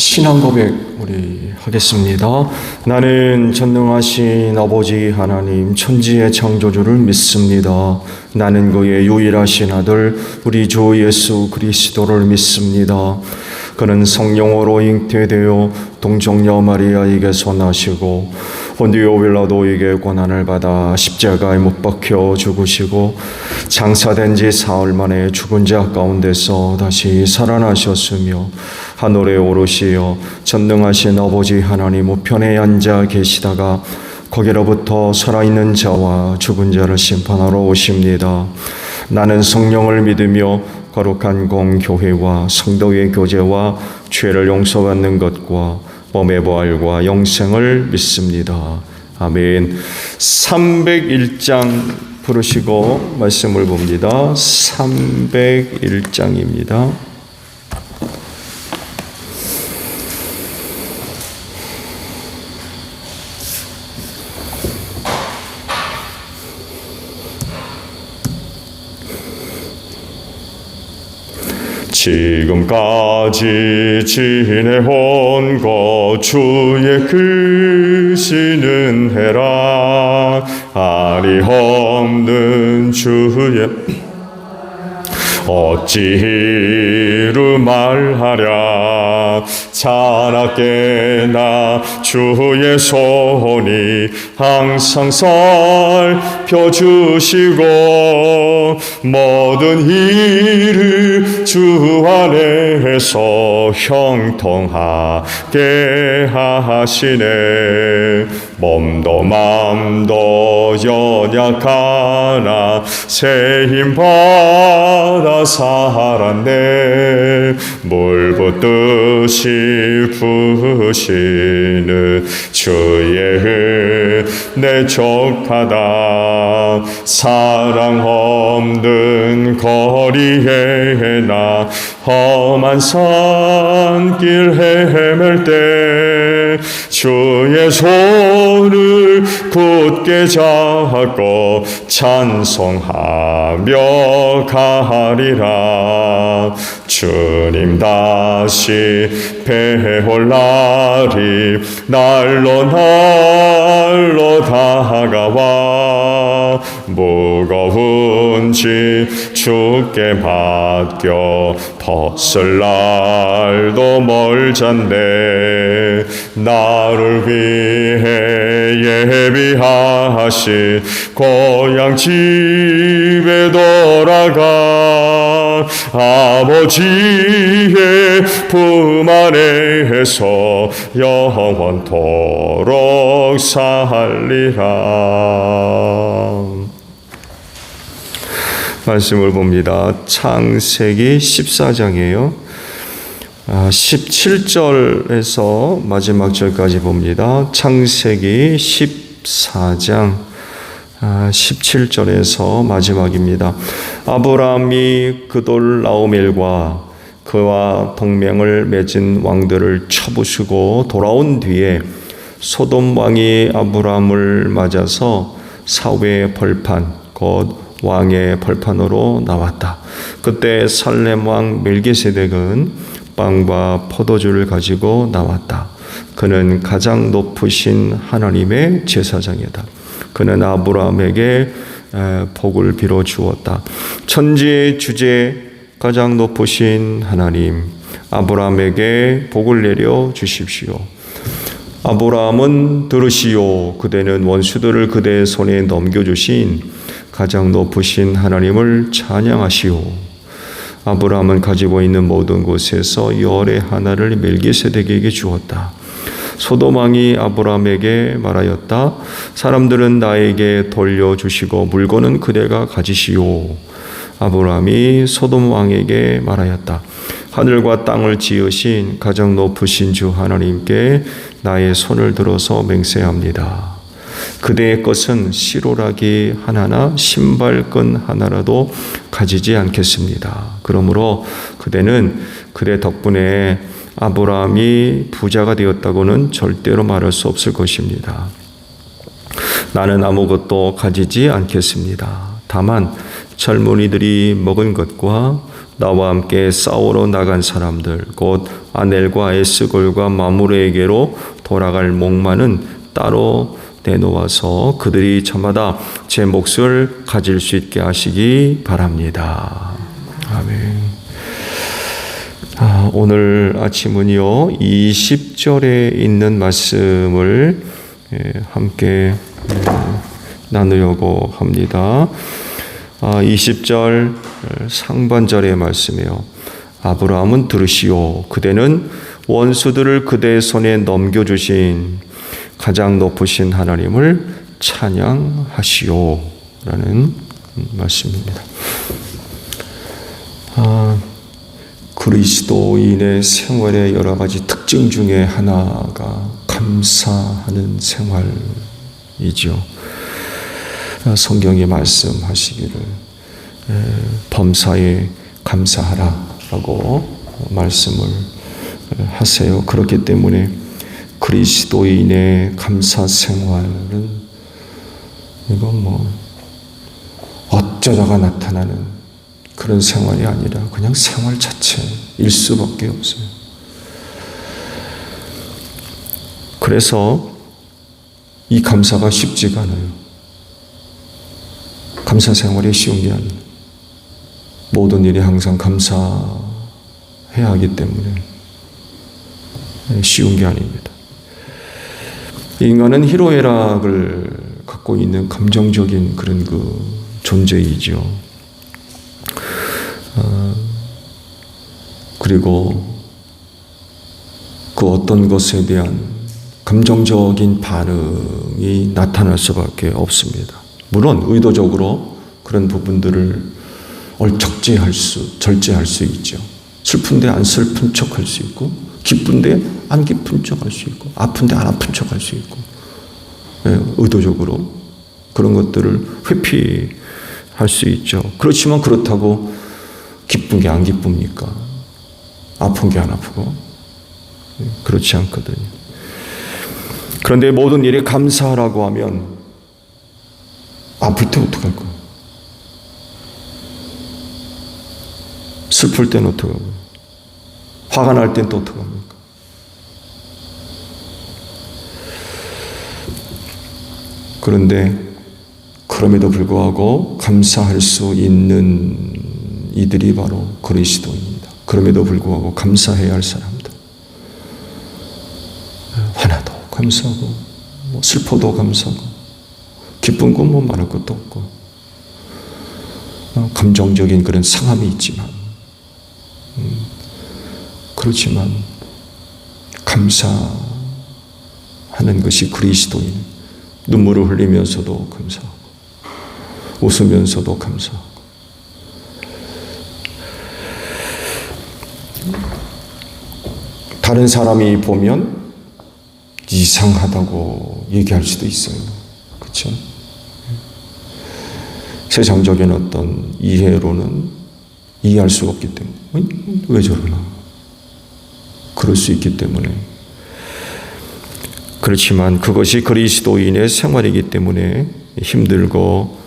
신앙 고백 우리 하겠습니다. 나는 전능하신 아버지 하나님 천지의 창조주를 믿습니다. 나는 그의 유일하신 아들 우리 주 예수 그리스도를 믿습니다. 그는 성령으로 잉태되어 동정녀 마리아에게서 나시고 본디오 빌라도에게 고난을 받아 십자가에 못 박혀 죽으시고 장사된 지 사흘 만에 죽은 자 가운데서 다시 살아나셨으며 하늘에 오르시어 전능하신 아버지 하나님 우편에 앉아 계시다가 거기로부터 살아있는 자와 죽은 자를 심판하러 오십니다. 나는 성령을 믿으며 거룩한 공교회와 성도의 교제와 죄를 용서받는 것과 몸의 부활과 영생을 믿습니다. 아멘. 301장 부르시고 말씀을 봅니다. 301장입니다. 지금까지 지내온 것 주의 크시는 해라 아리 없는 주의 어찌 이루 말하랴 자나깨나 주의 손이 항상 살펴주시고 모든 일을 주 안에서 형통하게 하시네. 몸도 마음도 연약하나 새 힘 받아 살았네. 물 붓듯이 부으시는 주의 은혜 족하다. 사랑 없는 거리에 나 험한 산길 헤맬 때 주의 손을 굳게 잡고 찬송하며 가리라. 주님 다시 배올 날이 날로 다가와 무거운 짐 주께 맡겨 벗을 날도 멀잖네. 나를 위해 예비하신 고향 집에 돌아가 아버지의 품 안에서 영원토록 살리라. 말씀을 봅니다. 창세기 14장이에요. 17절에서 마지막 절까지 봅니다. 창세기 14장 17절에서 마지막입니다. 아브라함이 그돌라오멜과 그와 동맹을 맺은 왕들을 쳐부수고 돌아온 뒤에 소돔 왕이 아브라함을 맞아서 사회의 벌판 곧 왕의 벌판으로 나왔다. 그때 살렘 왕 멜기세덱은 빵과 포도주를 가지고 나왔다. 그는 가장 높으신 하나님의 제사장이다. 그는 아브라함에게 복을 빌어 주었다. 천지의 주제 가장 높으신 하나님, 아브라함에게 복을 내려 주십시오. 아브라함은 들으시오. 그대는 원수들을 그대의 손에 넘겨주신 가장 높으신 하나님을 찬양하시오. 아브라함은 가지고 있는 모든 곳에서 열의 하나를 멜기세덱에게 주었다. 소돔 왕이 아브라함에게 말하였다. 사람들은 나에게 돌려주시고 물건은 그대가 가지시오. 아브라함이 소돔 왕에게 말하였다. 하늘과 땅을 지으신 가장 높으신 주 하나님께 나의 손을 들어서 맹세합니다. 그대의 것은 씨로라기 하나나 신발끈 하나라도 가지지 않겠습니다. 그러므로 그대는 그대 덕분에 아브라함이 부자가 되었다고는 절대로 말할 수 없을 것입니다. 나는 아무것도 가지지 않겠습니다. 다만 젊은이들이 먹은 것과 나와 함께 싸우러 나간 사람들, 곧 아넬과 에스골과 마므르에게로 돌아갈 목마는 따로 내놓아서 그들이 저마다 제 몫을 가질 수 있게 하시기 바랍니다. 아멘. 오늘 아침은요 20절에 있는 말씀을 함께 나누려고 합니다. 20절 상반절의 말씀이에요. 아브라함은 들으시오. 그대는 원수들을 그대의 손에 넘겨주신 가장 높으신 하나님을 찬양하시오. 라는 말씀입니다. 그리스도인의 생활의 여러 가지 특징 중에 하나가 감사하는 생활이죠. 성경이 말씀하시기를 범사에 감사하라라고 말씀을 하세요. 그렇기 때문에 그리스도인의 감사 생활은 이건 어쩌다가 나타나는 그런 생활이 아니라 그냥 생활 자체일 수밖에 없어요. 그래서 이 감사가 쉽지가 않아요. 감사 생활이 쉬운 게 아니에요. 모든 일에 항상 감사해야 하기 때문에 쉬운 게 아닙니다. 인간은 희로애락을 갖고 있는 감정적인 그런 존재이죠. 그리고 그 어떤 것에 대한 감정적인 반응이 나타날 수밖에 없습니다. 물론 의도적으로 그런 부분들을 절제할 수 있죠. 슬픈데 안 슬픈 척할 수 있고, 기쁜데 안 기쁜 척할 수 있고, 아픈데 안 아픈 척할 수 있고, 의도적으로 그런 것들을 회피할 수 있죠. 그렇지만 그렇다고 기쁜 게 안 기쁩니까? 아픈 게 안 아프고? 그렇지 않거든요. 그런데 모든 일에 감사하라고 하면 아플 때 어떡할 거야? 슬플 때는 어떡하고? 화가 날 때는 또 어떡합니까? 그런데 그럼에도 불구하고 감사할 수 있는 이들이 바로 그리스도입니다. 그럼에도 불구하고 감사해야 할 사람들. 화나도 감사하고, 슬퍼도 감사하고, 기쁜 건 말할 것도 없고, 감정적인 그런 상함이 있지만, 그렇지만 감사하는 것이 그리스도인. 눈물을 흘리면서도 감사하고, 웃으면서도 감사하고. 다른 사람이 보면 이상하다고 얘기할 수도 있어요. 그렇죠? 세상적인 어떤 이해로는 이해할 수가 없기 때문에 왜 저러나? 그럴 수 있기 때문에. 그렇지만 그것이 그리스도인의 생활이기 때문에 힘들고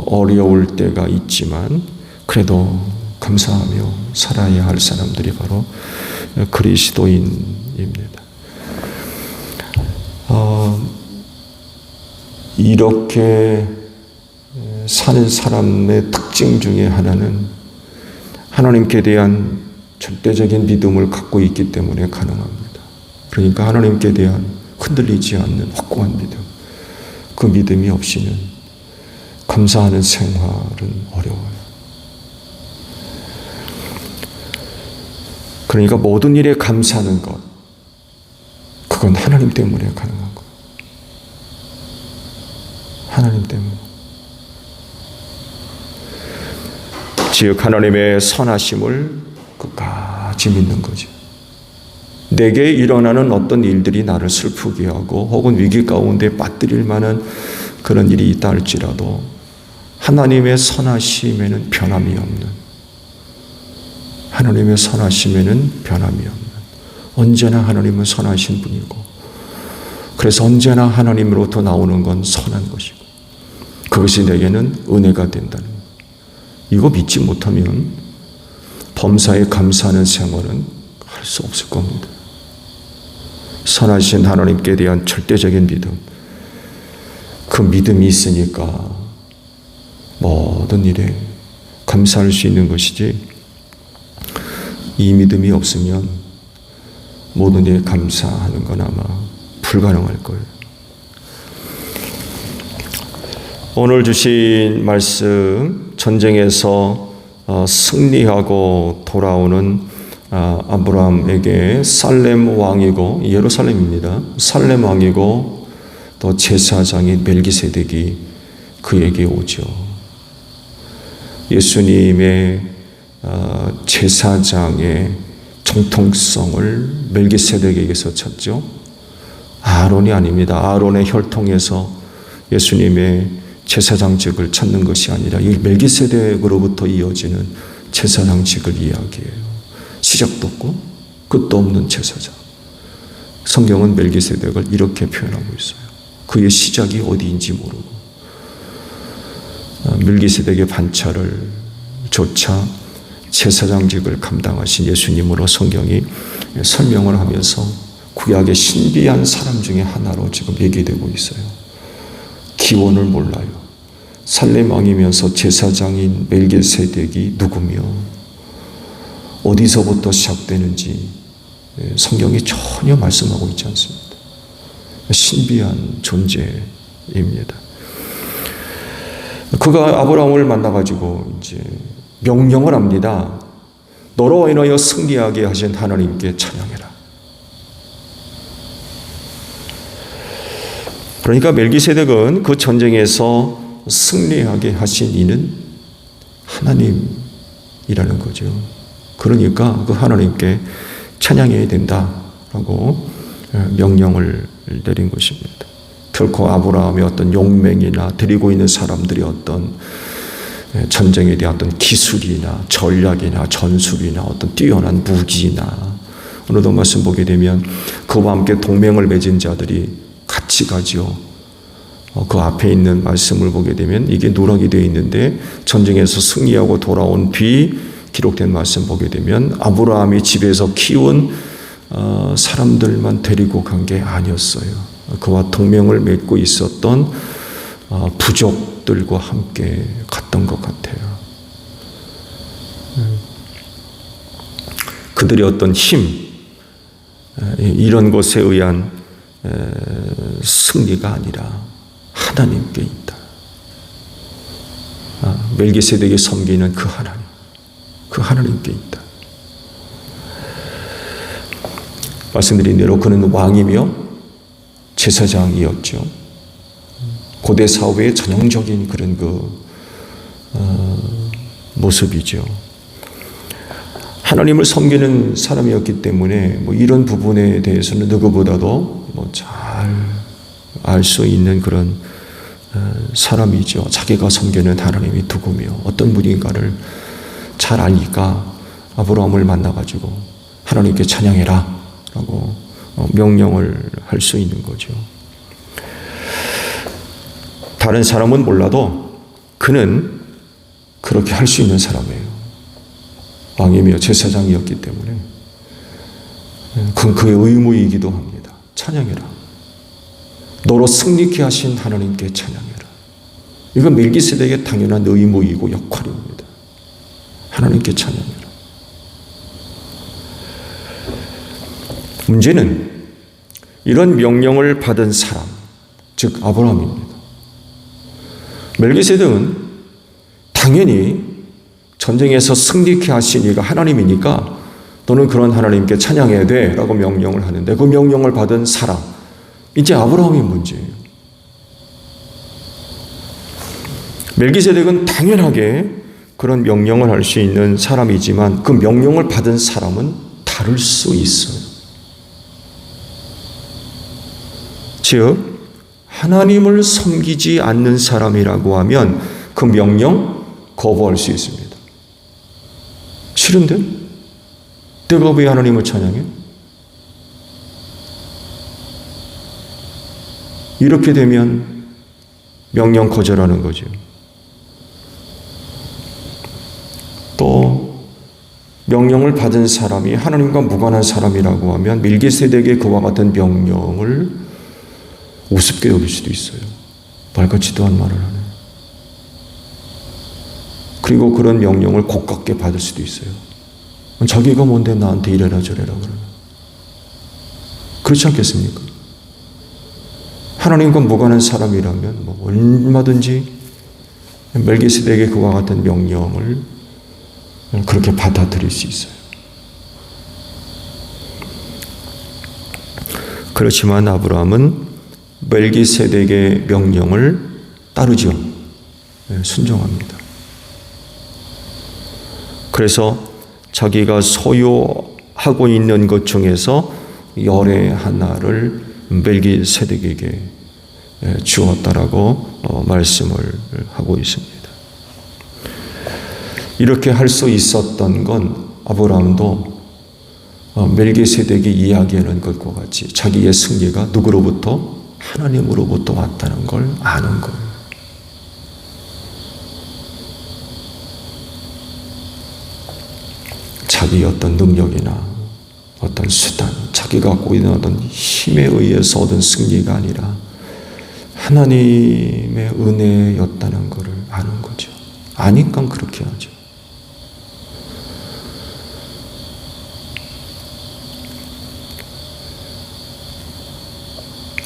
어려울 때가 있지만 그래도 감사하며 살아야 할 사람들이 바로 그리스도인입니다. 이렇게 사는 사람의 특징 중에 하나는 하나님께 대한 절대적인 믿음을 갖고 있기 때문에 가능합니다. 그러니까 하나님께 대한 흔들리지 않는 확고한 믿음, 그 믿음이 없이는 감사하는 생활은 어려워요. 그러니까 모든 일에 감사하는 것, 그건 하나님 때문에 가능한 거예요. 하나님 때문에. 즉 하나님의 선하심을 끝까지 믿는 거죠. 내게 일어나는 어떤 일들이 나를 슬프게 하고 혹은 위기 가운데 빠뜨릴 만한 그런 일이 있다 할지라도 하나님의 선하심에는 변함이 없는, 하나님의 선하심에는 변함이 없는, 언제나 하나님은 선하신 분이고, 그래서 언제나 하나님으로부터 나오는 건 선한 것이고, 그것이 내게는 은혜가 된다는 것. 이거 믿지 못하면 범사에 감사하는 생활은 할 수 없을 겁니다. 선하신 하나님께 대한 절대적인 믿음, 그 믿음이 있으니까 모든 일에 감사할 수 있는 것이지, 이 믿음이 없으면 모든 일에 감사하는 건 아마 불가능할 거예요. 오늘 주신 말씀, 전쟁에서 승리하고 돌아오는 아브라함에게 살렘 왕이고, 예루살렘입니다. 살렘 왕이고 또 제사장인 멜기세덱이 그에게 오죠. 예수님의 제사장의 정통성을 멜기세덱에게서 찾죠. 아론이 아닙니다. 아론의 혈통에서 예수님의 제사장직을 찾는 것이 아니라 이 멜기세덱으로부터 이어지는 제사장직을 이야기해요. 시작도 없고 끝도 없는 제사장. 성경은 멜기세덱을 이렇게 표현하고 있어요. 그의 시작이 어디인지 모르고 멜기세덱의 반차를 조차 제사장직을 감당하신 예수님으로 성경이 설명을 하면서 구약의 신비한 사람 중에 하나로 지금 얘기되고 있어요. 기원을 몰라요. 살렘 왕이면서 제사장인 멜기세덱이 누구며 어디서부터 시작되는지 성경이 전혀 말씀하고 있지 않습니다. 신비한 존재입니다. 그가 아브라함을 만나가지고 이제 명령을 합니다. 너로 인하여 승리하게 하신 하나님께 찬양해라. 그러니까 멜기세덱은 그 전쟁에서 승리하게 하신 이는 하나님이라는 거죠. 그러니까 그 하나님께 찬양해야 된다라고 명령을 내린 것입니다. 결코 아브라함의 어떤 용맹이나 드리고 있는 사람들이 어떤 전쟁에 대한 어떤 기술이나 전략이나 전술이나 어떤 뛰어난 무기나, 오늘도 말씀 보게 되면 그와 함께 동맹을 맺은 자들이 같이 가지요. 그 앞에 있는 말씀을 보게 되면 이게 누락이 되어 있는데, 전쟁에서 승리하고 돌아온 뒤 기록된 말씀 보게 되면 아브라함이 집에서 키운 사람들만 데리고 간 게 아니었어요. 그와 동맹을 맺고 있었던 부족들과 함께 갔던 것 같아요. 그들의 어떤 힘, 이런 것에 의한 승리가 아니라 하나님께 있다. 멜기세덱이 섬기는 그 하나님, 그 하나님께 있다. 말씀드린 대로 그는 왕이며 제사장이었죠. 고대 사회의 전형적인 그런 모습이죠. 하나님을 섬기는 사람이었기 때문에 이런 부분에 대해서는 누구보다도 잘 알 수 있는 그런 사람이죠. 자기가 섬기는 하나님이 누구며 어떤 분인가를 잘 아니까 아브라함을 만나가지고 하나님께 찬양해라 라고 명령을 할 수 있는 거죠. 다른 사람은 몰라도 그는 그렇게 할 수 있는 사람이에요. 왕이며 제사장이었기 때문에 그건 그의 의무이기도 합니다. 찬양해라. 너로 승리케 하신 하나님께 찬양해라. 이건 멜기세덱의 당연한 의무이고 역할입니다. 하나님께 찬양해라. 문제는 이런 명령을 받은 사람, 즉 아브라함입니다. 멜기세덱은 당연히 전쟁에서 승리케 하신 이가 하나님이니까 너는 그런 하나님께 찬양해야 돼 라고 명령을 하는데, 그 명령을 받은 사람, 이제 아브라함이 문제예요. 멜기세덱은 당연하게 그런 명령을 할 수 있는 사람이지만 그 명령을 받은 사람은 다를 수 있어요. 즉 하나님을 섬기지 않는 사람이라고 하면 그 명령 거부할 수 있습니다. 싫은데? 내가 왜 하나님을 찬양해? 이렇게 되면 명령 거절하는 거죠. 또 명령을 받은 사람이 하나님과 무관한 사람이라고 하면 멜기세덱의 그와 같은 명령을 우습게 여길 수도 있어요. 말 같지도 않은 말을 하네. 그리고 그런 명령을 고깝게 받을 수도 있어요. 자기가 뭔데 나한테 이래라 저래라 그러는. 그렇지 않겠습니까? 하나님과 무관한 사람이라면 얼마든지 멜기세덱의 그와 같은 명령을 그렇게 받아들일 수 있어요. 그렇지만 아브라함은 멜기세덱의 명령을 따르죠. 순종합니다. 그래서 자기가 소유하고 있는 것 중에서 열의 하나를 멜기세덱에게 주었다라고 말씀을 하고 있습니다. 이렇게 할 수 있었던 건 아브라함도 멜기세덱이 이야기하는 것과 같이 자기의 승리가 누구로부터? 하나님으로부터 왔다는 걸 아는 거예요. 자기의 어떤 능력이나 어떤 수단, 자기가 갖고 있는 어떤 힘에 의해서 얻은 승리가 아니라 하나님의 은혜였다는 것을 아는 거죠. 아니까 그렇게 하죠.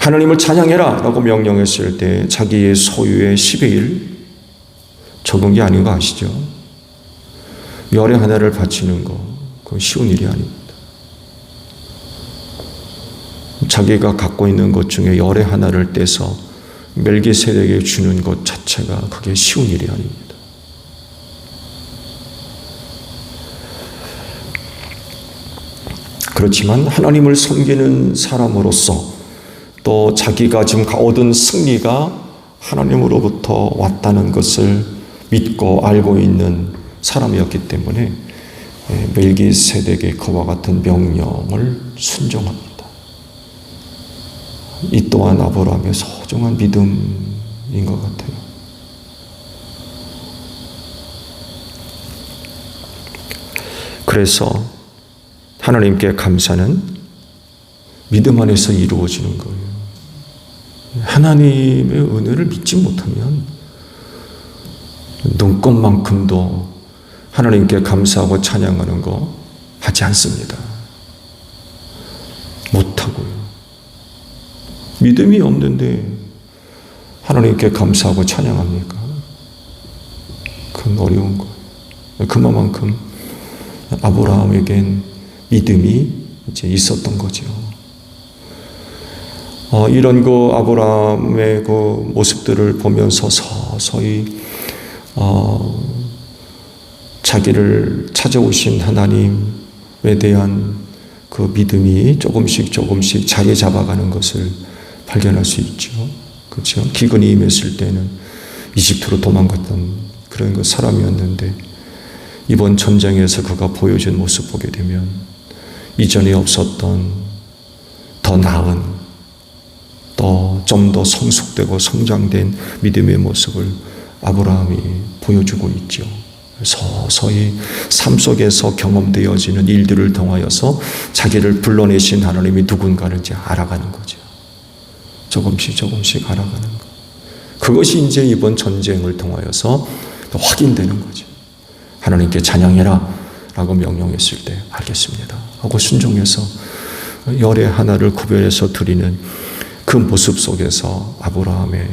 하나님을 찬양해라 라고 명령했을 때 자기의 소유의 10의 1 적은 게 아닌 거 아시죠? 열의 하나를 바치는 거 그건 쉬운 일이 아닙니다. 자기가 갖고 있는 것 중에 열의 하나를 떼서 멜기세덱에게 주는 것 자체가 그게 쉬운 일이 아닙니다. 그렇지만 하나님을 섬기는 사람으로서 또 자기가 지금 얻은 승리가 하나님으로부터 왔다는 것을 믿고 알고 있는 사람이었기 때문에 멜기세덱의 그와 같은 명령을 순종합니다. 이 또한 아브라함의 소중한 믿음인 것 같아요. 그래서 하나님께 감사는 믿음 안에서 이루어지는 거예요. 하나님의 은혜를 믿지 못하면 눈꽃만큼도 하나님께 감사하고 찬양하는 거 하지 않습니다. 못하고요. 믿음이 없는데 하나님께 감사하고 찬양합니까? 그건 어려운 거예요. 그만큼 아브라함에겐 믿음이 이제 있었던 거죠. 이런 그 아브라함의 그 모습들을 보면서 서서히 자기를 찾아오신 하나님에 대한 그 믿음이 조금씩 자리 잡아가는 것을 발견할 수 있죠. 그렇죠? 기근이 임했을 때는 이집트로 도망갔던 그런 그 사람이었는데 이번 전쟁에서 그가 보여준 모습 보게 되면 이전에 없었던 더 나은 또 좀 더 성숙되고 성장된 믿음의 모습을 아브라함이 보여주고 있죠. 서서히 삶 속에서 경험되어지는 일들을 통하여서 자기를 불러내신 하나님이 누군가를 이제 알아가는 거죠. 조금씩 알아가는 것. 그것이 이제 이번 전쟁을 통하여서 확인되는 거죠. 하나님께 찬양해라 라고 명령했을 때 알겠습니다 하고 순종해서 열의 하나를 구별해서 드리는 그 모습 속에서 아브라함의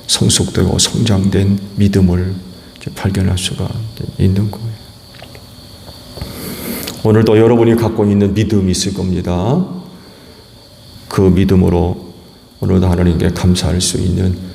성숙되고 성장된 믿음을 발견할 수가 있는 거예요. 오늘도 여러분이 갖고 있는 믿음이 있을 겁니다. 그 믿음으로 오늘도 하나님께 감사할 수 있는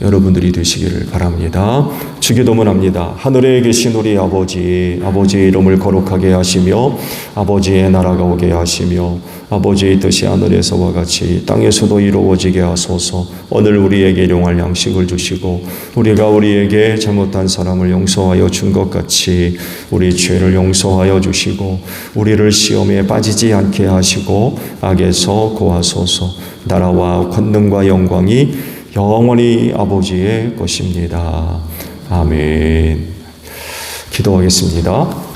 여러분들이 되시기를 바랍니다. 주기도문 합니다. 하늘에 계신 우리 아버지, 아버지의 이름을 거룩하게 하시며 아버지의 나라가 오게 하시며 아버지의 뜻이 하늘에서와 같이 땅에서도 이루어지게 하소서. 오늘 우리에게 일용할 양식을 주시고 우리가 우리에게 잘못한 사람을 용서하여 준 것 같이 우리 죄를 용서하여 주시고 우리를 시험에 빠지지 않게 하시고 악에서 구하소서. 나라와 권능과 영광이 영원히 아버지의 것입니다. 아멘. 기도하겠습니다.